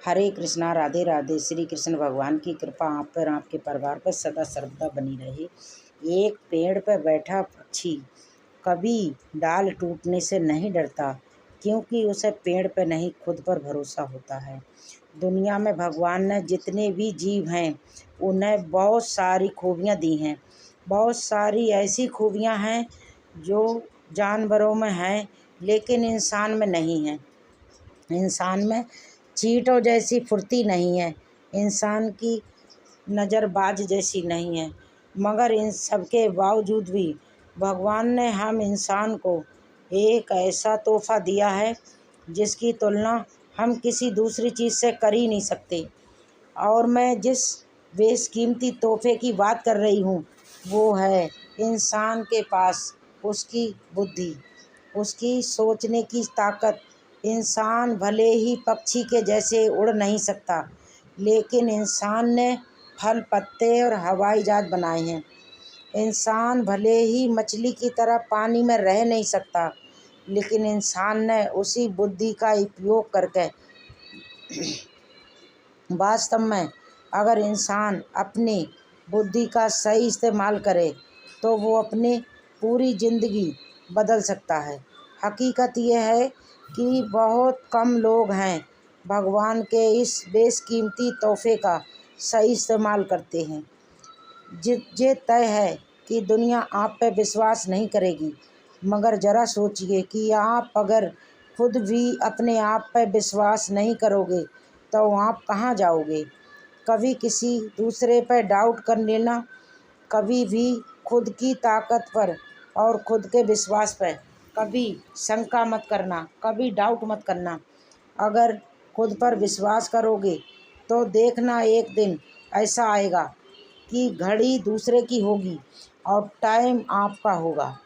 हरे कृष्णा, राधे राधे। श्री कृष्ण भगवान की कृपा आप पर, आपके परिवार पर सदा सर्वदा बनी रहे। एक पेड़ पर बैठा पक्षी कभी डाल टूटने से नहीं डरता, क्योंकि उसे पेड़ पर नहीं खुद पर भरोसा होता है। दुनिया में भगवान ने जितने भी जीव हैं उन्हें बहुत सारी खूबियाँ दी हैं। बहुत सारी ऐसी खूबियाँ हैं जो जानवरों में हैं लेकिन इंसान में नहीं है। इंसान में चींटों जैसी फुर्ती नहीं है, इंसान की नज़र बाज जैसी नहीं है। मगर इन सब के बावजूद भी भगवान ने हम इंसान को एक ऐसा तोहफ़ा दिया है जिसकी तुलना हम किसी दूसरी चीज़ से कर ही नहीं सकते। और मैं जिस बेशकीमती तोहफ़े की बात कर रही हूँ वो है इंसान के पास उसकी बुद्धि, उसकी सोचने की ताकत। इंसान भले ही पक्षी के जैसे उड़ नहीं सकता, लेकिन इंसान ने फल पत्ते और हवाई जहाज बनाए हैं। इंसान भले ही मछली की तरह पानी में रह नहीं सकता, लेकिन इंसान ने उसी बुद्धि का उपयोग करके वास्तव में अगर इंसान अपनी बुद्धि का सही इस्तेमाल करे तो वो अपनी पूरी ज़िंदगी बदल सकता है। हकीकत यह है कि बहुत कम लोग हैं भगवान के इस बेशकीमती तोहफ़े का सही इस्तेमाल करते हैं। ये तय है कि दुनिया आप पे विश्वास नहीं करेगी, मगर ज़रा सोचिए कि आप अगर खुद भी अपने आप पे विश्वास नहीं करोगे तो आप कहाँ जाओगे। कभी किसी दूसरे पर डाउट कर लेना, कभी भी खुद की ताकत पर और खुद के विश्वास पर कभी शंका मत करना, कभी डाउट मत करना। अगर खुद पर विश्वास करोगे तो देखना एक दिन ऐसा आएगा कि घड़ी दूसरे की होगी और टाइम आपका होगा।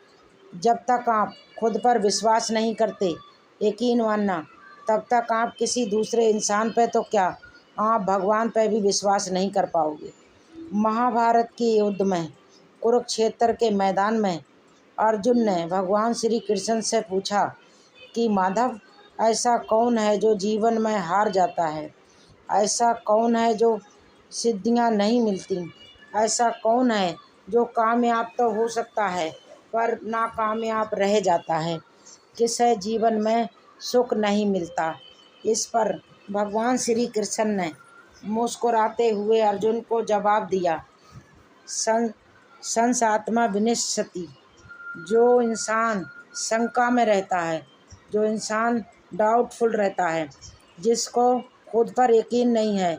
जब तक आप खुद पर विश्वास नहीं करते, यकीन मानना, तब तक आप किसी दूसरे इंसान पर तो क्या, आप भगवान पर भी विश्वास नहीं कर पाओगे। महाभारत के युद्ध में, कुरुक्षेत्र के मैदान में अर्जुन ने भगवान श्री कृष्ण से पूछा कि माधव, ऐसा कौन है जो जीवन में हार जाता है? ऐसा कौन है जो सिद्धियां नहीं मिलती? ऐसा कौन है जो कामयाब तो हो सकता है पर नाकामयाब रह जाता है? किसे जीवन में सुख नहीं मिलता? इस पर भगवान श्री कृष्ण ने मुस्कुराते हुए अर्जुन को जवाब दिया, संस आत्मा विनश्यति। जो इंसान शंका में रहता है, जो इंसान डाउटफुल रहता है, जिसको खुद पर यकीन नहीं है,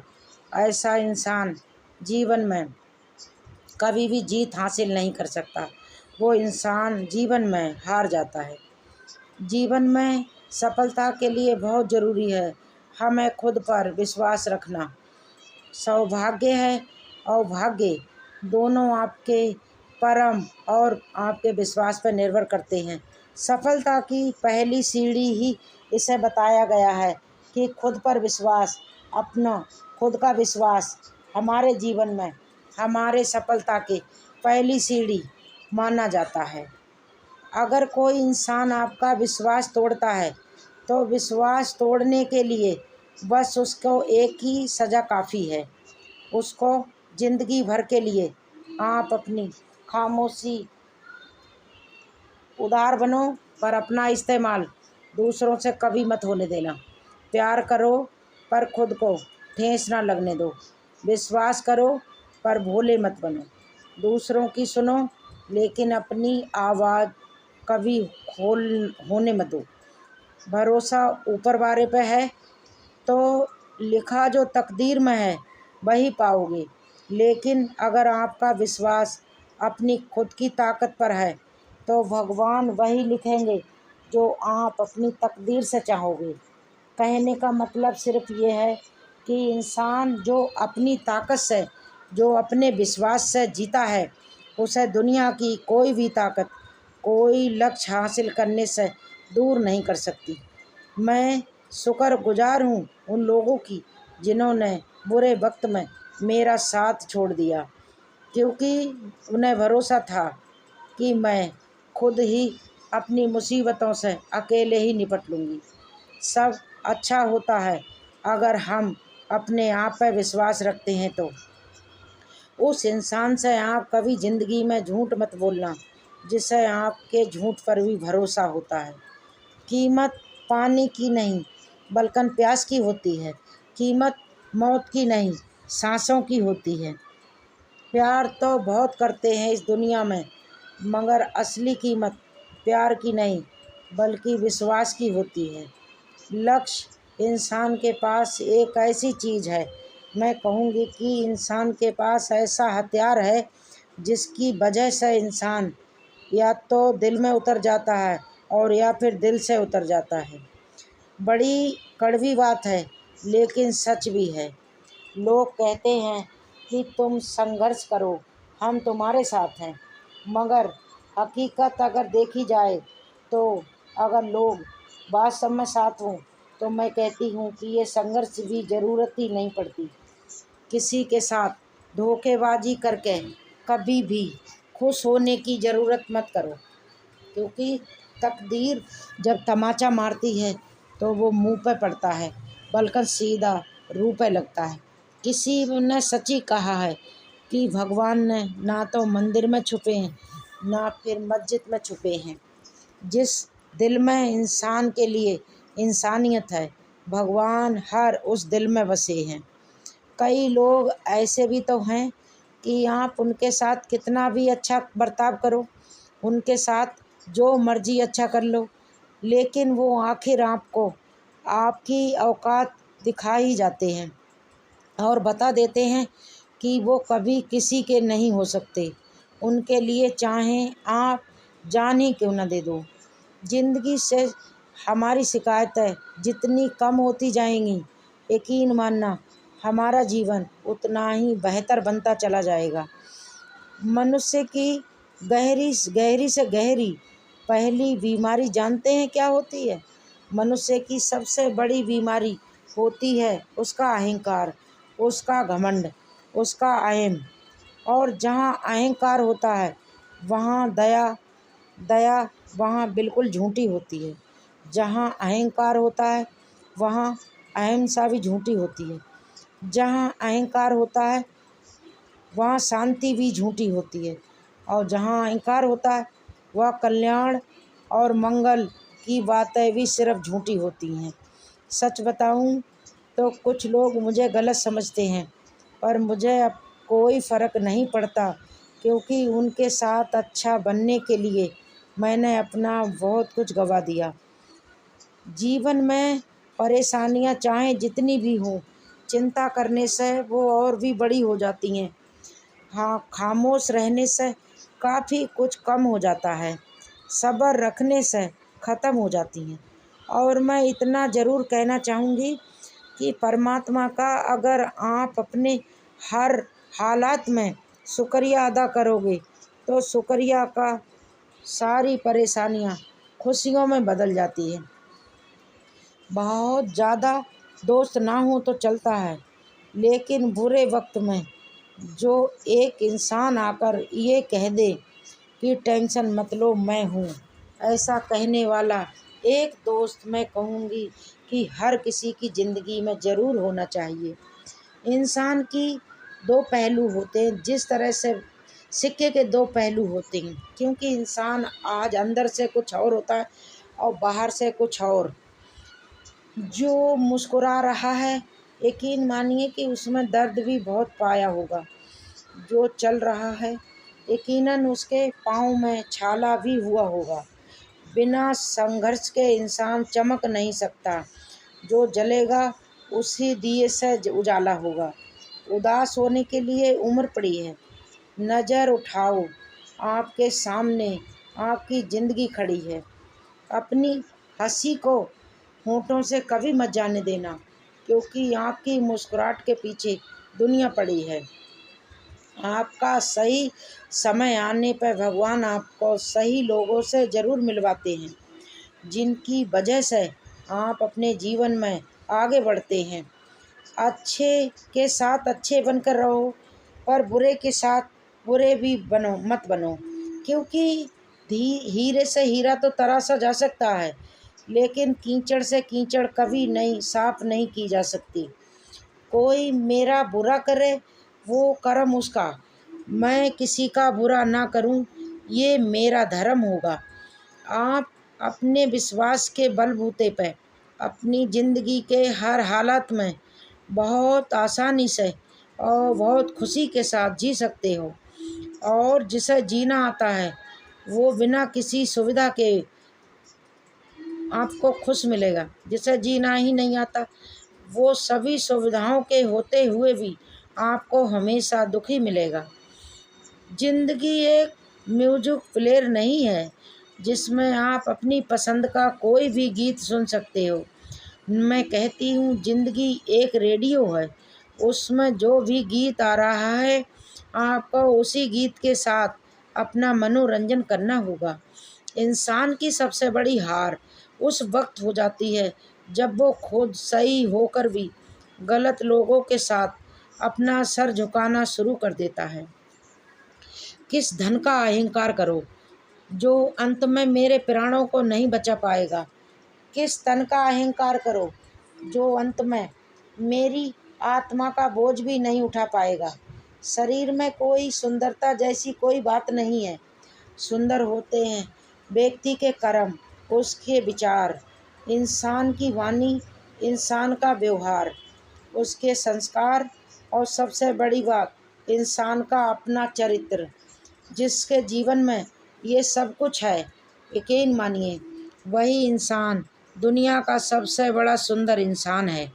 ऐसा इंसान जीवन में कभी भी जीत हासिल नहीं कर सकता। वो इंसान जीवन में हार जाता है। जीवन में सफलता के लिए बहुत ज़रूरी है हमें खुद पर विश्वास रखना। सौभाग्य है और भाग्य दोनों आपके परम और आपके विश्वास पर निर्भर करते हैं। सफलता की पहली सीढ़ी ही इसे बताया गया है कि खुद पर विश्वास, अपना खुद का विश्वास हमारे जीवन में हमारे सफलता की पहली सीढ़ी माना जाता है। अगर कोई इंसान आपका विश्वास तोड़ता है तो विश्वास तोड़ने के लिए बस उसको एक ही सज़ा काफ़ी है। उसको ज़िंदगी भर के लिए आप अपनी खामोशी उदार बनो, पर अपना इस्तेमाल दूसरों से कभी मत होने देना। प्यार करो पर खुद को ठेस ना लगने दो। विश्वास करो पर भोले मत बनो। दूसरों की सुनो लेकिन अपनी आवाज़ कभी खोल होने मत दो। भरोसा ऊपर वाले पे है तो लिखा जो तकदीर में है वही पाओगे, लेकिन अगर आपका विश्वास अपनी खुद की ताकत पर है तो भगवान वही लिखेंगे जो आप अपनी तकदीर से चाहोगे। कहने का मतलब सिर्फ ये है कि इंसान जो अपनी ताकत से, जो अपने विश्वास से जीता है, उसे दुनिया की कोई भी ताकत, कोई लक्ष्य हासिल करने से दूर नहीं कर सकती। मैं शुक्रगुजार हूँ उन लोगों की जिन्होंने बुरे वक्त में मेरा साथ छोड़ दिया, क्योंकि उन्हें भरोसा था कि मैं खुद ही अपनी मुसीबतों से अकेले ही निपट लूँगी। सब अच्छा होता है अगर हम अपने आप पर विश्वास रखते हैं तो उस इंसान से आप कभी ज़िंदगी में झूठ मत बोलना जिससे आपके झूठ पर भी भरोसा होता है। कीमत पानी की नहीं बल्कि प्यास की होती है। कीमत मौत की नहीं सांसों की होती है। प्यार तो बहुत करते हैं इस दुनिया में, मगर असली कीमत प्यार की नहीं बल्कि विश्वास की होती है। लक्ष्य इंसान के पास एक ऐसी चीज़ है, मैं कहूँगी कि इंसान के पास ऐसा हथियार है जिसकी वजह से इंसान या तो दिल में उतर जाता है और या फिर दिल से उतर जाता है। बड़ी कड़वी बात है लेकिन सच भी है। लोग कहते हैं कि तुम संघर्ष करो, हम तुम्हारे साथ हैं, मगर हकीकत अगर देखी जाए तो अगर लोग वास्तव में साथ हों तो मैं कहती हूँ कि ये संघर्ष भी ज़रूरत ही नहीं पड़ती। किसी के साथ धोखेबाजी करके कभी भी खुश होने की ज़रूरत मत करो, क्योंकि तकदीर जब तमाचा मारती है तो वो मुंह पे पड़ता है बल्कि सीधा रूह पे लगता है। किसी ने सच ही कहा है कि भगवान ने ना तो मंदिर में छुपे हैं ना फिर मस्जिद में छुपे हैं। जिस दिल में इंसान के लिए इंसानियत है, भगवान हर उस दिल में बसे हैं। कई लोग ऐसे भी तो हैं कि आप उनके साथ कितना भी अच्छा बर्ताव करो, उनके साथ जो मर्जी अच्छा कर लो, लेकिन वो आखिर आपको आपकी औकात दिखा ही जाते हैं और बता देते हैं कि वो कभी किसी के नहीं हो सकते। उनके लिए चाहें आप जान ही क्यों न दे दो। ज़िंदगी से हमारी शिकायतें जितनी कम होती जाएंगी, यकीन मानना हमारा जीवन उतना ही बेहतर बनता चला जाएगा। मनुष्य की गहरी गहरी से गहरी पहली बीमारी जानते हैं क्या होती है? मनुष्य की सबसे बड़ी बीमारी होती है उसका अहंकार, उसका घमंड, उसका अहम। और जहाँ अहंकार होता है वहाँ दया वहाँ बिल्कुल झूठी होती है। जहाँ अहंकार होता है वहाँ अहिंसा भी झूठी होती है। जहाँ अहंकार होता है वहाँ शांति भी झूठी होती है। और जहाँ अहंकार होता है वह कल्याण और मंगल की बातें भी सिर्फ झूठी होती हैं। सच बताऊं तो कुछ लोग मुझे गलत समझते हैं, पर मुझे अब कोई फ़र्क नहीं पड़ता, क्योंकि उनके साथ अच्छा बनने के लिए मैंने अपना बहुत कुछ गंवा दिया। जीवन में परेशानियां चाहे जितनी भी हों, चिंता करने से वो और भी बड़ी हो जाती हैं। हाँ, खामोश रहने से काफ़ी कुछ कम हो जाता है, सब्र रखने से ख़त्म हो जाती हैं। और मैं इतना ज़रूर कहना चाहूँगी कि परमात्मा का अगर आप अपने हर हालात में शुक्रिया अदा करोगे तो शुक्रिया का सारी परेशानियाँ खुशियों में बदल जाती हैं। बहुत ज़्यादा दोस्त ना हो तो चलता है, लेकिन बुरे वक्त में जो एक इंसान आकर ये कह दे कि टेंशन मत लो मैं हूँ, ऐसा कहने वाला एक दोस्त मैं कहूँगी कि हर किसी की ज़िंदगी में ज़रूर होना चाहिए। इंसान की दो पहलू होते हैं, जिस तरह से सिक्के के दो पहलू होते हैं, क्योंकि इंसान आज अंदर से कुछ और होता है और बाहर से कुछ और। जो मुस्कुरा रहा है यकीन मानिए कि उसमें दर्द भी बहुत पाया होगा। जो चल रहा है यकीनन उसके पाँव में छाला भी हुआ होगा। बिना संघर्ष के इंसान चमक नहीं सकता। जो जलेगा उसी दिए से उजाला होगा। उदास होने के लिए उम्र पड़ी है। नज़र उठाओ, आपके सामने आपकी ज़िंदगी खड़ी है। अपनी हंसी को होठों से कभी मत जाने देना, क्योंकि आपकी मुस्कुराहट के पीछे दुनिया पड़ी है। आपका सही समय आने पर भगवान आपको सही लोगों से ज़रूर मिलवाते हैं, जिनकी वजह से आप अपने जीवन में आगे बढ़ते हैं। अच्छे के साथ अच्छे बनकर रहो, पर बुरे के साथ बुरे भी मत बनो, क्योंकि हीरे से हीरा तो तराशा जा सकता है, लेकिन कीचड़ से कीचड़ कभी नहीं साफ नहीं की जा सकती। कोई मेरा बुरा करे वो कर्म उसका, मैं किसी का बुरा ना करूं ये मेरा धर्म होगा। आप अपने विश्वास के बलबूते पे अपनी ज़िंदगी के हर हालत में बहुत आसानी से और बहुत खुशी के साथ जी सकते हो। और जिसे जीना आता है वो बिना किसी सुविधा के आपको खुश मिलेगा। जिसे जीना ही नहीं आता वो सभी सुविधाओं के होते हुए भी आपको हमेशा दुखी मिलेगा। ज़िंदगी एक म्यूजिक प्लेयर नहीं है जिसमें आप अपनी पसंद का कोई भी गीत सुन सकते हो। मैं कहती हूँ ज़िंदगी एक रेडियो है, उसमें जो भी गीत आ रहा है आपको उसी गीत के साथ अपना मनोरंजन करना होगा। इंसान की सबसे बड़ी हार उस वक्त हो जाती है जब वो खुद सही होकर भी गलत लोगों के साथ अपना सर झुकाना शुरू कर देता है। किस धन का अहंकार करो जो अंत में मेरे प्राणों को नहीं बचा पाएगा। किस तन का अहंकार करो जो अंत में मेरी आत्मा का बोझ भी नहीं उठा पाएगा। शरीर में कोई सुंदरता जैसी कोई बात नहीं है। सुंदर होते हैं व्यक्ति के कर्म, उसके विचार, इंसान की वाणी, इंसान का व्यवहार, उसके संस्कार और सबसे बड़ी बात इंसान का अपना चरित्र। जिसके जीवन में ये सब कुछ है, यकीन मानिए वही इंसान दुनिया का सबसे बड़ा सुंदर इंसान है।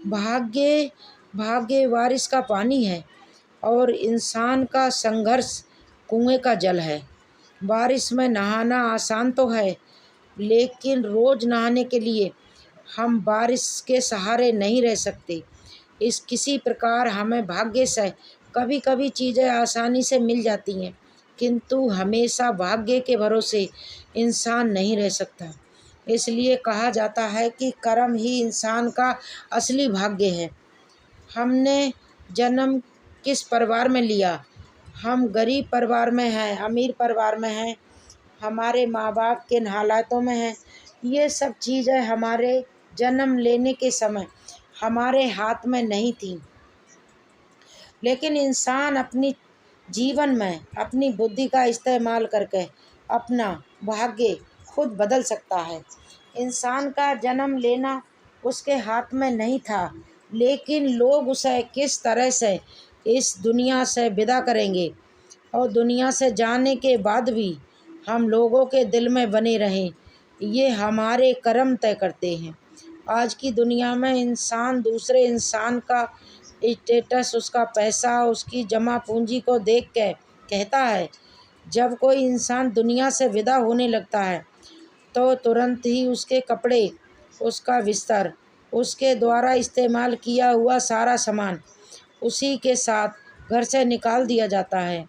भाग्य भाग्य बारिश का पानी है और इंसान का संघर्ष कुएं का जल है। बारिश में नहाना आसान तो है, लेकिन रोज़ नहाने के लिए हम बारिश के सहारे नहीं रह सकते। इस किसी प्रकार हमें भाग्य से कभी कभी चीज़ें आसानी से मिल जाती हैं, किंतु हमेशा भाग्य के भरोसे इंसान नहीं रह सकता। इसलिए कहा जाता है कि कर्म ही इंसान का असली भाग्य है। हमने जन्म किस परिवार में लिया, हम गरीब परिवार में हैं, अमीर परिवार में हैं, हमारे माँ बाप किन हालातों में हैं, ये सब चीज़ें हमारे जन्म लेने के समय हमारे हाथ में नहीं थी। लेकिन इंसान अपनी जीवन में अपनी बुद्धि का इस्तेमाल करके अपना भाग्य खुद बदल सकता है। इंसान का जन्म लेना उसके हाथ में नहीं था, लेकिन लोग उसे किस तरह से इस दुनिया से विदा करेंगे और दुनिया से जाने के बाद भी हम लोगों के दिल में बने रहें, ये हमारे कर्म तय करते हैं। आज की दुनिया में इंसान दूसरे इंसान का स्टेटस, उसका पैसा, उसकी जमा पूंजी को देख के कहता है। जब कोई इंसान दुनिया से विदा होने लगता है तो तुरंत ही उसके कपड़े, उसका बिस्तर, उसके द्वारा इस्तेमाल किया हुआ सारा सामान उसी के साथ घर से निकाल दिया जाता है।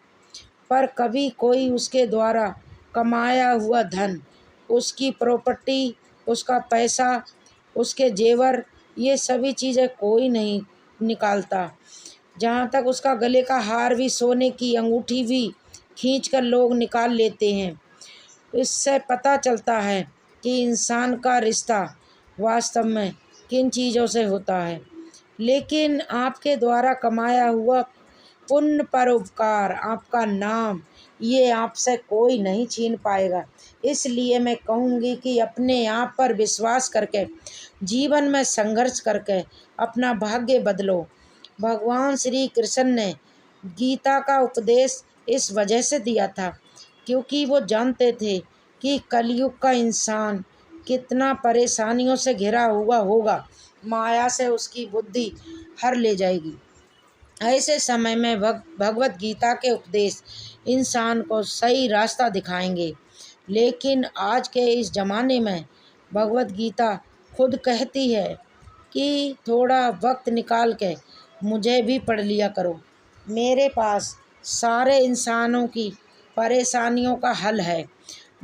पर कभी कोई उसके द्वारा कमाया हुआ धन, उसकी प्रॉपर्टी, उसका पैसा, उसके जेवर, ये सभी चीज़ें कोई नहीं निकालता। जहाँ तक उसका गले का हार भी, सोने की अंगूठी भी खींच कर लोग निकाल लेते हैं। इससे पता चलता है कि इंसान का रिश्ता वास्तव में किन चीज़ों से होता है। लेकिन आपके द्वारा कमाया हुआ पुण्य, परोपकार, आपका नाम, ये आपसे कोई नहीं छीन पाएगा। इसलिए मैं कहूँगी कि अपने आप पर विश्वास करके जीवन में संघर्ष करके अपना भाग्य बदलो। भगवान श्री कृष्ण ने गीता का उपदेश इस वजह से दिया था क्योंकि वो जानते थे कि कलयुग का इंसान कितना परेशानियों से घिरा हुआ होगा, माया से उसकी बुद्धि हर ले जाएगी। ऐसे समय में भगवत गीता के उपदेश इंसान को सही रास्ता दिखाएंगे। लेकिन आज के इस ज़माने में भगवत गीता खुद कहती है कि थोड़ा वक्त निकाल के मुझे भी पढ़ लिया करो। मेरे पास सारे इंसानों की परेशानियों का हल है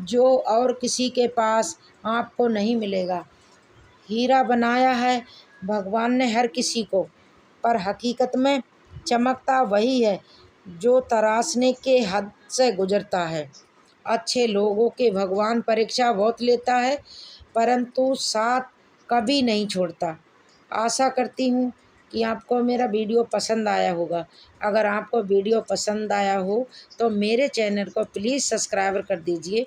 जो और किसी के पास आपको नहीं मिलेगा। हीरा बनाया है भगवान ने हर किसी को, पर हकीकत में चमकता वही है जो तराशने के हद से गुजरता है। अच्छे लोगों के भगवान परीक्षा बहुत लेता है, परंतु साथ कभी नहीं छोड़ता। आशा करती हूँ कि आपको मेरा वीडियो पसंद आया होगा। अगर आपको वीडियो पसंद आया हो तो मेरे चैनल को प्लीज़ सब्सक्राइब कर दीजिए,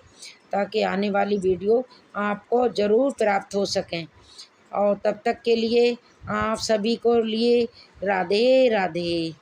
ताकि आने वाली वीडियो आपको ज़रूर प्राप्त हो सकें। और तब तक के लिए आप सभी को लिए राधे राधे।